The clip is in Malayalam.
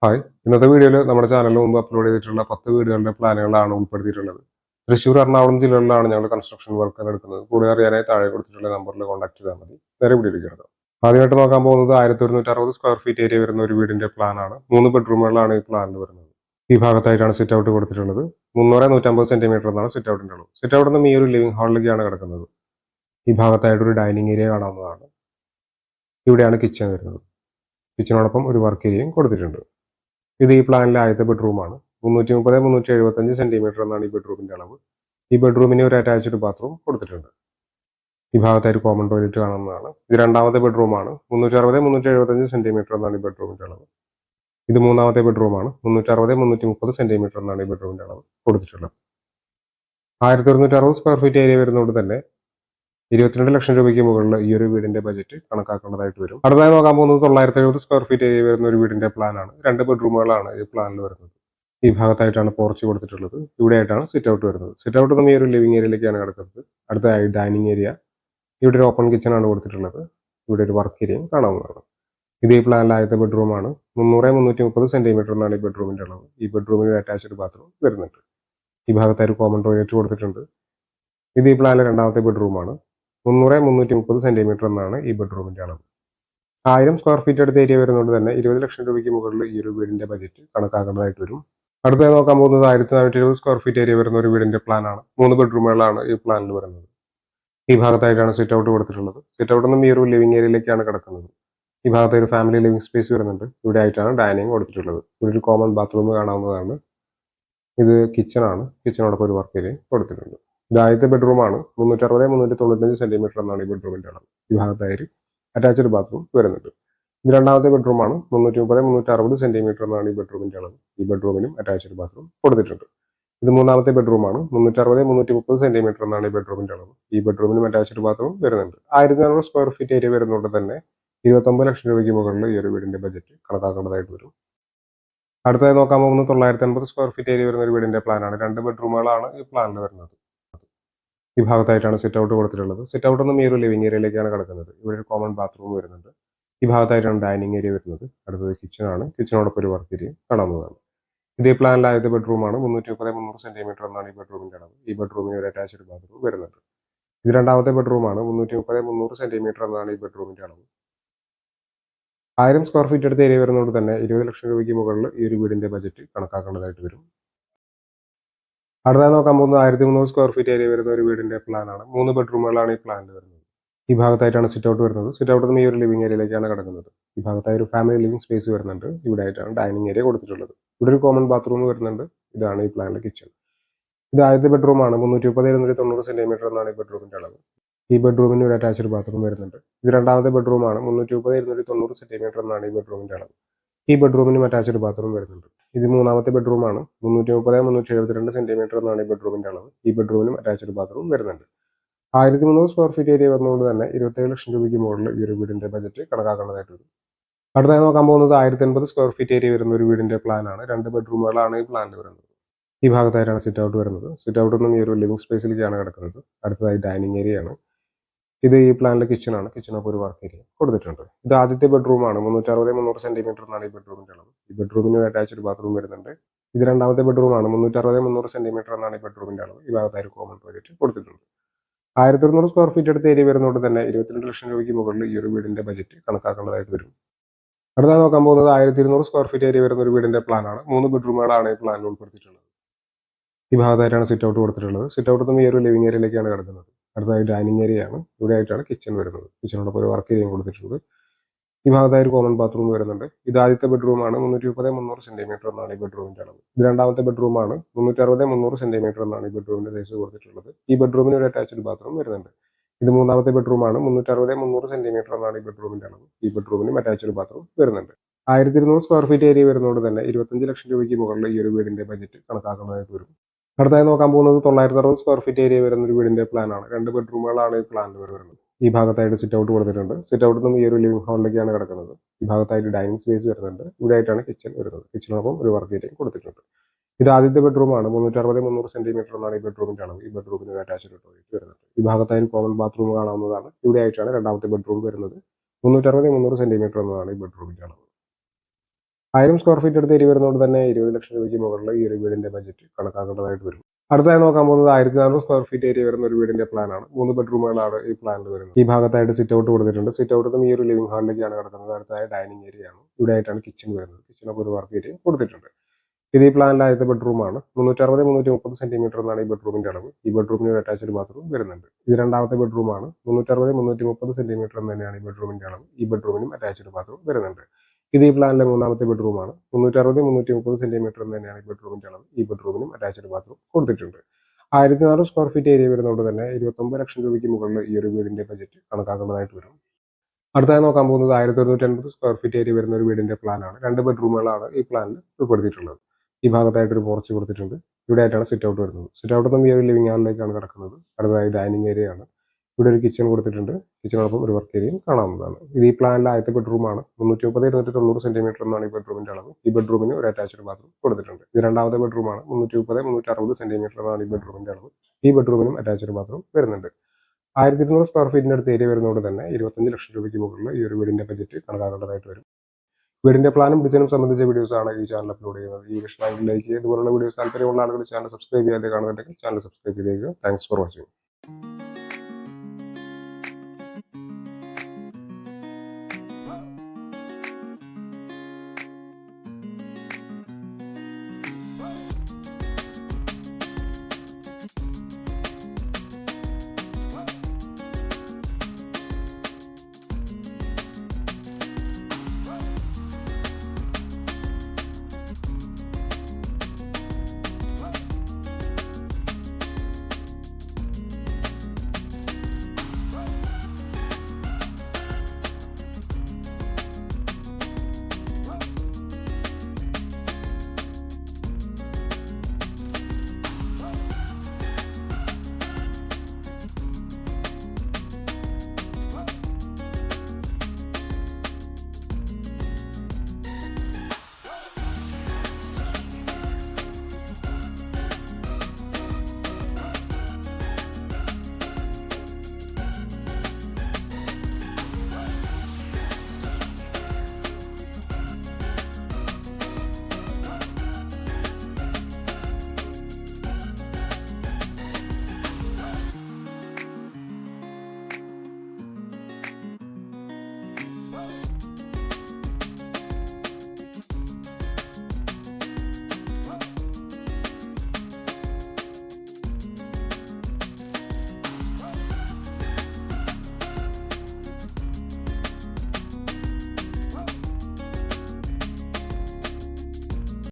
ഹായ്. ഇന്നത്തെ വീഡിയോയിൽ നമ്മുടെ ചാനലിൽ മുമ്പ് അപ്ലോഡ് ചെയ്തിട്ടുള്ള 10 വീടുകളുടെ പ്ലാനുകളാണ് ഉൾപ്പെടുത്തിയിട്ടുള്ളത്. തൃശ്ശൂർ, എറണാകുളം ജില്ലകളിലാണ് ഞങ്ങൾ കൺസ്ട്രക്ഷൻ വർക്കുകൾ എടുക്കുന്നത്. കൂടുതൽ അറിയാനായി താഴെ കൊടുത്തിട്ടുള്ള നമ്പറിൽ കോൺടാക്ട് ചെയ്താൽ മതി. നേരെ വീഡിയോയിലേക്ക് കിടക്കാം. ആദ്യമായിട്ട് നോക്കാൻ പോകുന്നത് 1160 സ്ക്വയർ ഫീറ്റ് ഏരിയ വരുന്ന ഒരു വീടിന്റെ പ്ലാനാണ്. 3 ബെഡ്റൂമുകളാണ് ഈ പ്ലാനിൽ വരുന്നത്. ഈ ഭാഗത്തായിട്ടാണ് സിറ്റ് ഔട്ട് കൊടുത്തിട്ടുള്ളത്. 300-150 സെന്റിമീറ്റർ എന്നാണ് സിറ്റ് ഔട്ടിന്റെ അളവ്. സിറ്റ് ഔട്ടിൽ നിന്നും ഈ ഒരു ലിവിംഗ് ഹാളിലേക്കാണ് കിടക്കുന്നത്. ഈ ഭാഗത്തായിട്ട് ഒരു ഡൈനിങ് ഏരിയ കാണാവുന്നതാണ്. ഇവിടെയാണ് കിച്ചൺ വരുന്നത്. കിച്ചണോടൊപ്പം ഒരു വർക്ക് ഏരിയയും കൊടുത്തിട്ടുണ്ട്. ഇത് ഈ പ്ലാനിലെ ആദ്യത്തെ ബെഡ്റൂമാണ്. 330-375 സെന്റിമീറ്റർ എന്നാണ് ഈ ബെഡ്റൂമിന്റെ അളവ്. ഈ ബെഡ്റൂമിന് ഒരു അറ്റാച്ച്ഡ് ബാത്റൂം കൊടുത്തിട്ടുണ്ട്. ഈ ഭാഗത്തായി ഒരു കോമൺ ടോയ്ലറ്റ് കാണുന്നതാണ്. ഇത് രണ്ടാമത്തെ ബെഡ്റൂമാണ്. 360-375 സെന്റിമീറ്റർ എന്നാണ് ഈ ബെഡ്റൂമിന്റെ അളവ്. ഇത് മൂന്നാമത്തെ ബെഡ്റൂമാണ്. 360-330 സെന്റിമീറ്റർ എന്നാണ് ഈ ബെഡ്റൂമിന്റെ അളവ് കൊടുത്തിട്ടുള്ളത്. 1160 സ്ക്വയർ ഫീറ്റ് ഏരിയ വരുന്നതുകൊണ്ട് തന്നെ 22 ലക്ഷം രൂപയ്ക്ക് മുകളിൽ ഈ ഒരു വീടിന്റെ ബജറ്റ് കണക്കാക്കേണ്ടതായിട്ട് വരും. അടുത്തതായി നോക്കാൻ പോകുന്നത് 970 സ്ക്വയർ ഫീറ്റ് ഏരിയ വരുന്ന ഒരു വീടിന്റെ പ്ലാനാണ്. 2 ബെഡ്റൂമുകളാണ് ഈ പ്ലാനിൽ വരുന്നത്. ഈ ഭാഗത്തായിട്ടാണ് പോർച്ച് കൊടുത്തിട്ടുള്ളത്. ഇവിടെയായിട്ടാണ് സിറ്റ് ഔട്ട് വരുന്നത്. സിറ്റ് ഔട്ട് നിന്ന് ഈ ഒരു ലിവിംഗ് ഏരിയയിലേക്കാണ് കിടക്കുന്നത്. അടുത്തതായി ഡൈനിങ് ഏരിയ. ഇവിടെ ഒരു ഓപ്പൺ കിച്ചൺ ആണ് കൊടുത്തിട്ടുള്ളത്. ഇവിടെ ഒരു വർക്ക് ഏരിയയും കാണാവുന്നതാണ്. ഇത് ഈ പ്ലാനിലെ ആദ്യത്തെ ബെഡ്റൂമാണ്. 300-330 സെന്റിമീറ്റർ എന്നാണ് ഈ ബെഡ്റൂമിന്റെ അളവ്. ഈ ബെഡ്റൂമിന് അറ്റാച്ച്ഡ് ബാത്റൂം വരുന്നുണ്ട്. ഈ ഭാഗത്തായി ഒരു കോമൺ ടോയ്ലറ്റ് കൊടുത്തിട്ടുണ്ട്. ഇത് ഈ പ്ലാനിലെ രണ്ടാമത്തെ ബെഡ്റൂമാണ്. 300-330 സെന്റിമീറ്റർ എന്നാണ് ഈ ബെഡ്റൂമിന്റെ അളവ്. 1000 സ്ക്വയർ ഫീറ്റ് അടുത്ത ഏരിയ വരുന്നതുകൊണ്ട് തന്നെ 20 ലക്ഷം രൂപയ്ക്ക് മുകളിൽ ഈ ഒരു വീടിന്റെ ബജറ്റ് കണക്കാക്കേണ്ടതായിട്ട് വരും. അടുത്തതായി നോക്കാൻ പോകുന്നത് 1420 സ്ക്വയർ ഫീറ്റ് ഏരിയ വരുന്ന ഒരു വീടിന്റെ പ്ലാനാണ്. 3 ബെഡ്റൂമുകളാണ് ഈ പ്ലാനിൽ വരുന്നത്. ഈ ഭാഗത്തായിട്ടാണ് സിറ്റ് ഔട്ട് കൊടുത്തിട്ടുള്ളത്. സിറ്റ് ഔട്ടിൽ നിന്നും ഈ ഒരു ലിവിംഗ് ഏരിയയിലേക്കാണ് കിടക്കുന്നത്. ഈ ഭാഗത്ത് ഒരു ഫാമിലി ലിവിംഗ് സ്പേസ് വരുന്നുണ്ട്. ഇവിടെ ആയിട്ടാണ് ഡൈനിങ് കൊടുത്തിട്ടുള്ളത്. ഇവിടെ ഒരു കോമൺ ബാത്റൂം കാണാവുന്നതാണ്. ഇത് കിച്ചൺ ആണ്. കിച്ചണോടൊപ്പം ഒരു വർക്ക് ഏരിയ കൊടുത്തിട്ടുണ്ട്. ഇത് ആദ്യത്തെ ബെഡ്റൂമാണ്. 360-395 സെന്റിമീറ്റർ എന്നാണ് ഈ ബെഡ്റൂമിന്റെ അളവ്. ഈ ഭാഗത്തായി അറ്റാച്ച്ഡ് ബാത്റൂം വരുന്നുണ്ട്. ഇത് രണ്ടാമത്തെ ബെഡ്റൂമാണ്. 330-360 സെന്റിമീറ്റർ എന്നാണ് ഈ ബെഡ്റൂമിന്റെ അളവ്. ഈ ബെഡ്റൂമിനും അറ്റാച്ച്ഡ് ബാത്റൂം കൊടുത്തിട്ടുണ്ട്. ഇത് മൂന്നാമത്തെ ബെഡ്റൂമാണ്. 360-330 സെന്റിമീറ്റർ എന്നാണ് ഈ ബെഡ്റൂമിന്റെ അളവ്. ഈ ബെഡ്റൂമിനും അറ്റാച്ച്ഡ് ബാത്റൂം വരുന്നുണ്ട്. 1400 സ്ക്വയർ ഫീറ്റ് ഏരിയ വരുന്നതുകൊണ്ട് തന്നെ 29 ലക്ഷം രൂപയ്ക്ക് മുകളിൽ ഈ ഒരു വീടിന്റെ ബജറ്റ് കണക്കാക്കേണ്ടതായിട്ട് വരും. അടുത്തതായി നോക്കാൻ പോകുന്നത് 950 സ്ക്വയർ ഫീറ്റ് ഏരിയ വരുന്ന ഒരു വീടിന്റെ പ്ലാനാണ്. 2 ബെഡ്റൂമുകളാണ് ഈ പ്ലാനിൽ വരുന്നത്. ഈ ഭാഗത്തായിട്ടാണ് സിറ്റ് ഔട്ട് കൊടുത്തിട്ടുള്ളത്. സിറ്റ് ഔട്ടിൽ നിന്നും ഈ ഒരു ലിവിംഗ് ഏരിയയിലേക്കാണ് കിടക്കുന്നത്. ഇവിടെ ഒരു കോമൺ ബാത്റൂം വരുന്നുണ്ട്. ഈ ഭാഗത്തായിട്ടാണ് ഡൈനിങ് ഏരിയ വരുന്നത്. അടുത്തത് കിച്ചൺ ആണ്. കിച്ചണോടൊപ്പം ഒരു വർക്ക് ഏരിയ കാണാവുന്നതാണ്. ഇത് ഈ പ്ലാനിലെ ആദ്യത്തെ ബെഡ്റൂമാണ്. 330-300 സെന്റിമീറ്റർ എന്നാണ് ഈ ബെഡ്റൂമിന്റെ അളവ്. ഈ ബെഡ്റൂമിന് ഒരു അറ്റാച്ച്ഡ് ബാത്റൂം വരുന്നുണ്ട്. ഇത് രണ്ടാമത്തെ ബെഡ്റൂമാണ്. 330-300 സെന്റിമീറ്റർ എന്നാണ് ഈ ബെഡ്റൂമിന്റെ അളവ്. 1000 സ്ക്വയർ ഫീറ്റ് അടുത്ത ഏരിയ വരുന്നതുകൊണ്ട് തന്നെ 20 ലക്ഷം രൂപയ്ക്ക് മുകളിൽ ഈ ഒരു വീടിന്റെ ബജറ്റ് കണക്കാക്കേണ്ടതായിട്ട് വരും. അടുത്തതായി നോക്കാൻ പോകുന്നത് 1300 സ്ക്വയർ ഫീറ്റ് ഏരിയ വരുന്ന ഒരു വീടിന്റെ പ്ലാനാണ്. 3 ബെഡ്റൂമുകളാണ് ഈ പ്ലാനിൽ വരുന്നത്. ഈ ഭാഗത്തായിട്ടാണ് സിറ്റ് ഔട്ട് വരുന്നത്. സിറ്റ് ഔട്ടിൽ നിന്ന് ഈ ഒരു ലിവിംഗ് ഏരിയയിലേക്കാണ് കിടക്കുന്നത്. ഈ ഭാഗത്തായി ഒരു ഫാമിലി ലിവിംഗ് സ്പേസ് വരുന്നുണ്ട്. ഇവിടെ ആയിട്ടാണ് ഡൈനിങ് ഏരിയ കൊടുത്തിട്ടുള്ളത്. ഇവിടെ ഒരു കോമൺ ബാത്റൂം വരുന്നുണ്ട്. ഇതാണ് ഈ പ്ലാനിലെ കിച്ചൺ. ഇത് ആദ്യത്തെ ബെഡ്റൂമാണ്. 330-290 സെന്റിമീറ്റർ എന്നാണ് ഈ ബെഡ്റൂമിന്റെ അളവ്. ഈ ബെഡ്റൂമിന് ഒരു അറ്റാച്ച്ഡ് ബാത്റൂം വരുന്നുണ്ട്. ഇത് രണ്ടാമത്തെ ബെഡ്റൂമാണ്. 330-290 സെന്റിമീറ്റർ എന്നാണ് ഈ ബെഡ്റൂമിന്റെ അളവ്. ഈ ബെഡ്റൂമിനും അറ്റാച്ച്ഡ് ബാത്റൂം വരുന്നുണ്ട്. ഇത് മൂന്നാമത്തെ ബെഡ്റൂമാണ്. 330-372 സെന്റിമീറ്റർ എന്നാണ് ഈ ബെഡ്റൂമിന്റെ അളവ്. ഈ ബെഡ്റൂമിനും അറ്റാച്ച്ഡ് ബാത്റൂം വരുന്നുണ്ട്. 1300 സ്ക്വയർ ഫീറ്റ് ഏരിയ വരുന്നതുകൊണ്ട് തന്നെ 27 ലക്ഷം രൂപയ്ക്ക് മുകളിൽ ഈ ഒരു വീടിന്റെ ബജറ്റ് കണക്കാക്കേണ്ടതായിട്ട് വരും. അടുത്തതായി നോക്കാൻ പോകുന്നത് 1080 സ്ക്വയർ ഫീറ്റ് ഏരിയ വരുന്ന ഒരു വീടിന്റെ പ്ലാനാണ്. 2 ബെഡ്റൂമുകളാണ് ഈ പ്ലാനിൽ വരുന്നത്. ഈ ഭാഗത്തായിട്ടാണ് സിറ്റ് ഔട്ട് വരുന്നത്. സിറ്റ് ഔട്ടിൽ നിന്നും ഈ ഒരു ലിവിംഗ് സ്പേസിലേക്കാണ് കിടക്കുന്നത്. അടുത്തതായി ഡൈനിങ് ഏരിയ ആണ്. ഇത് ഈ പ്ലാനിലെ കിച്ചൺ ആണ്. കിച്ചണൊപ്പം ഒരു വർക്ക് ഏരിയ കൊടുത്തിട്ടുണ്ട്. ഇത് ആദ്യത്തെ ബെഡ്റൂമാണ്. 360-300 സെന്റിമീറ്റർ എന്നാണ് ഈ ബെഡ്റൂമിന്റെ അളവ്. ഈ ബെഡ്റൂമിന് അറ്റാച്ച്ഡ് ബാത്റൂം വരുന്നുണ്ട്. ഇത് രണ്ടാമത്തെ ബെഡ്റൂമാണ്. 360-300 സെന്റിമീറ്റർ എന്നാണ് ഈ ബെഡ്റൂമിന്റെ അളവ്. ഈ ഭാഗത്തായി ഒരു കോമൺ ടോയ്ലറ്റ് കൊടുത്തിട്ടുണ്ട്. 1200 സ്ക്വയർ ഫീറ്റ് അടുത്ത ഏരിയ വരുന്നതുകൊണ്ട് തന്നെ 22 ലക്ഷം രൂപയ്ക്ക് മുകളിൽ ഈ ഒരു വീടിന്റെ ബജറ്റ് കണക്കാക്കേണ്ടതായിട്ട് വരും. അടുത്തതായി നോക്കാൻ പോകുന്നത് 1200 സ്ക്വയർ ഫീറ്റ് ഏരിയ വരുന്ന ഒരു വീടിന്റെ പ്ലാനാണ്. 3 ബെഡ്റൂമുകളാണ് ഈ പ്ലാനിൽ ഉൾപ്പെടുത്തിയിട്ടുള്ളത്. ഈ ഭാഗത്തായിട്ടാണ് സിറ്റ് ഔട്ട് കൊടുത്തിട്ടുള്ളത്. സിറ്റ് ഔട്ടിൽ നിന്ന് ഈ ഒരു ലിവിംഗ് ഏരിയയിലേക്കാണ് കിടക്കുന്നത്. അടുത്തതായി ഡൈനിങ് ഏരിയ ആണ്. ഇവിടെ ആയിട്ടാണ് കിച്ചൺ വരുന്നത്. കിച്ചണോടൊപ്പം ഒരു വർക്ക് ഏരിയയും കൊടുത്തിട്ടുണ്ട്. ഈ ഭാഗത്തായി ഒരു കോമൺ ബാത്റൂം വരുന്നുണ്ട്. ഇത് ആദ്യത്തെ ബെഡ്റൂമാണ്. 330-300 സെന്റിമീറ്റർ എന്നാണ് ഈ ബെഡ്റൂമിന്റെ അളവ്. ഇത് രണ്ടാമത്തെ ബെഡ്റൂമാണ്. 360-300 സെന്റിമീറ്റർ എന്നാണ് ഈ ബെഡ്റൂമിന്റെ സൈസ് കൊടുത്തിട്ടുള്ളത്. ഈ ബെഡ്റൂമിന് ഒരു അറ്റാച്ച്ഡ് ബാത്റൂം വരുന്നുണ്ട്. ഇത് മൂന്നാമത്തെ ബെഡ്റൂമാണ്. 360-300 സെന്റിമീറ്റർ എന്നാണ് ഈ ബെഡ്റൂമിന്റെ അളവ്. ഈ ബെഡ്റൂമിനും അറ്റാച്ച്ഡ് ബാത്റൂം വരുന്നുണ്ട്. 1200 സ്ക്വയർ ഫീറ്റ് ഏരിയ വരുന്നതുകൊണ്ട് തന്നെ 25 ലക്ഷം രൂപയ്ക്ക് മുകളിൽ ഈ ഒരു വീടിന്റെ ബജറ്റ് കണക്കാക്കേണ്ടതായിട്ട് വരും. അടുത്തതായി നോക്കാൻ പോകുന്നത് 960 സ്ക്വയർ ഫീറ്റ് ഏരിയ വരുന്ന ഒരു വീടിന്റെ പ്ലാനാണ്. 2 ബെഡ്റൂമുകളാണ് ഈ പ്ലാനിൽ വരുന്നത്. ഈ ഭാഗത്തായിട്ട് സിറ്റ് ഔട്ട് കൊടുത്തിട്ടുണ്ട്. സിറ്റ് ഔട്ടിൽ നിന്ന് ഈ ഒരു ലിവിംഗ് ഹാളിലേക്കാണ് കിടക്കുന്നത്. ഈ ഭാഗത്തായിട്ട് ഡൈനിങ് സ്പേസ് വരുന്നുണ്ട്. ഇവിടെ ആയിട്ടാണ് കിച്ചൺ വരുന്നത്. കിച്ചണൊപ്പം ഒരു വർക്ക് ഏരിയയും കൊടുത്തിട്ടുണ്ട്. ഇത് ആദ്യത്തെ ബെഡ്റൂമാണ്. 360-300 സെന്റിമീറ്റർ എന്നാണ് ഈ ബെഡ്റൂമിന്റെ അളവ്. ഈ ബെഡ്റൂമിന് ഒരു അറ്റാച്ച്ഡ് ടോയ്ലറ്റ് വരുന്നുണ്ട്. ഈ ഭാഗത്തായി കോമൺ ബാത്റൂം കാണാവുന്നതാണ്. ഇവിടെ ആയിട്ടാണ് രണ്ടാമത്തെ ബെഡ്റൂം വരുന്നത്. 360-300 സെന്റിമീറ്റർ എന്നതാണ് ഈ ബെഡ്റൂമിന്റെ അളവ്. 1000 സ്ക്വയർ ഫീറ്റ് അടുത്ത് ഏരിയ വരുന്നതുകൊണ്ട് തന്നെ 20 ലക്ഷം രൂപയ്ക്ക് മുകളിൽ ഈ ഒരു വീടിന്റെ ബജറ്റ് കണക്കാക്കേണ്ടതായിട്ട് വരും. അടുത്തതായി നോക്കാൻ പോകുന്നത് 1400 സ്ക്വയർ ഫീറ്റ് ഏരിയ വരുന്ന ഒരു വീടിന്റെ പ്ലാനാണ്. 3 ബെഡ്റൂമുകളാണ് ഈ പ്ലാനിൽ വരുന്നത്. ഈ ഭാഗത്തായിട്ട് സിറ്റ് ഔട്ട് കൊടുത്തിട്ടുണ്ട്. സിറ്റ് ഔട്ടിൽ നിന്ന് ഈ ഒരു ലിവിംഗ് ഹാളിലേക്കാണ് കിടക്കുന്നത്. അടുത്തായി ഡൈനിങ് ഏരിയ ആണ്. ഇവിടെ ആയിട്ടാണ് കിച്ചൺ വരുന്നത്. കിച്ചണൊക്കെ ഒരു വർക്ക് ഏരിയ കൊടുത്തിട്ടുണ്ട്. ഇത് ഈ പ്ലാനിലെ ആദ്യത്തെ ബെഡ്റൂമാണ്. 360 330 സെന്റിമീറ്റർ എന്നാണ് ഈ ബെഡ്റൂമിന്റെ അളവ്. ഈ ബെഡ്റൂമിന് ഒരു അറ്റാച്ച്ഡ് ബാത്റൂം വരുന്നുണ്ട്. ഇത് രണ്ടാമത്തെ ബെഡ്റൂമാണ്. 360 330 സെന്റിമീറ്റർ എന്ന് തന്നെയാണ് ഈ ബെഡ്റൂമിന്റെ അളവ്. ഈ ബെഡ്റൂമിനും അറ്റാച്ച്ഡ് ബാത്റൂം വരുന്നുണ്ട്. ഇത് ഈ പ്ലാനിലെ മൂന്നാമത്തെ ബെഡ്റൂമാണ്. 360 330 സെന്റിമീറ്റർ എന്ന് തന്നെയാണ് ഈ ബെഡ്റൂമിന്റെ അളവ്. ഈ ബെഡ്റൂമിനും അറ്റാച്ച്ഡ് ബാത്റൂം കൊടുത്തിട്ടുണ്ട്. 1400 സ്ക്വയർ ഫീറ്റ് ഏരിയ വരുന്നതുകൊണ്ട് തന്നെ 29 ലക്ഷം രൂപയ്ക്ക് മുകളിൽ ഈ ഒരു വീടിന്റെ ബജറ്റ് കണക്കാക്കേണ്ടതായിട്ട് വരും. അടുത്തതായി നോക്കാൻ പോകുന്നത് 1150 സ്ക്വയർ ഫീറ്റ് ഏരിയ വരുന്ന ഒരു വീടിന്റെ പ്ലാനാണ്. 2 ബെഡ്റൂമുകളാണ് ഈ പ്ലാനിൽ ഉൾപ്പെടുത്തിയിട്ടുള്ളത്. ഈ ഭാഗത്തായിട്ട് ഒരു പോർച്ച് കൊടുത്തിട്ടുണ്ട്. ഇവിടെ ആയിട്ടാണ് സിറ്റ് ഔട്ട് വരുന്നത്. സിറ്റ് ഔട്ടിൽ നിന്ന് ഈ ഒരു ലിവിംഗ് ഹാളിലേക്കാണ് കിടക്കുന്നത്. അടുത്തതായി ഡൈനിങ് ഏരിയ ആണ്. ഇവിടെ ഒരു കിച്ചൺ കൊടുത്തിട്ടുണ്ട്. കിച്ചണോടൊപ്പം ഒരു വർക്ക് ഏരിയയും കാണാവുന്നതാണ്. ഇത് ഈ പ്ലാനിലെ ആദ്യത്തെ ബെഡ്റൂമാണ്. 330 290 സെന്റിമീറ്റർ എന്നാണ് ഈ ബെഡ്റൂമിന്റെ അളവ്. ഈ ബെഡ്റൂമിന് ഒരു അറ്റാച്ച്ഡ് ബാത്റൂം കൊടുത്തിട്ടുണ്ട്. ഇത് രണ്ടാമത്തെ ബെഡ്റൂമാണ്. 330 360 സെന്റിമീറ്റർ എന്നാണ് ഈ ബെഡ്റൂമിന്റെ അളവ്. ഈ ബെഡ്റൂമിനും അറ്റാച്ച്ഡ് ബാത്റൂം വരുന്നുണ്ട്. 1200 സ്ക്വയർ ഫീറ്റിന്റെ അടുത്ത് ഏരിയ വരുന്നതുകൊണ്ട് തന്നെ 25 ലക്ഷം രൂപയ്ക്ക് മുകളിൽ ഈ ഒരു വീടിന്റെ ബജറ്റ് കണക്കാക്കേണ്ടതായിട്ട് വരും. വീടിന്റെ പ്ലാനും ഡിസൈനും സംബന്ധിച്ച വീഡിയോസ് ആണ് ഈ ചാനൽ അപ്ലോഡ് ചെയ്യുന്നത്. ഈ വീഡിയോ ലൈക്ക് ഇതുപോലുള്ള വീഡിയോസ് താല്പര്യമുള്ള ആളുകൾ ചാനൽ സബ്സ്ക്രൈബ് ചെയ്യാതെ കാണുന്നുണ്ടെങ്കിൽ ചാനൽ സബ്സ്ക്രൈബ് ചെയ്യുക. Thanks for watching.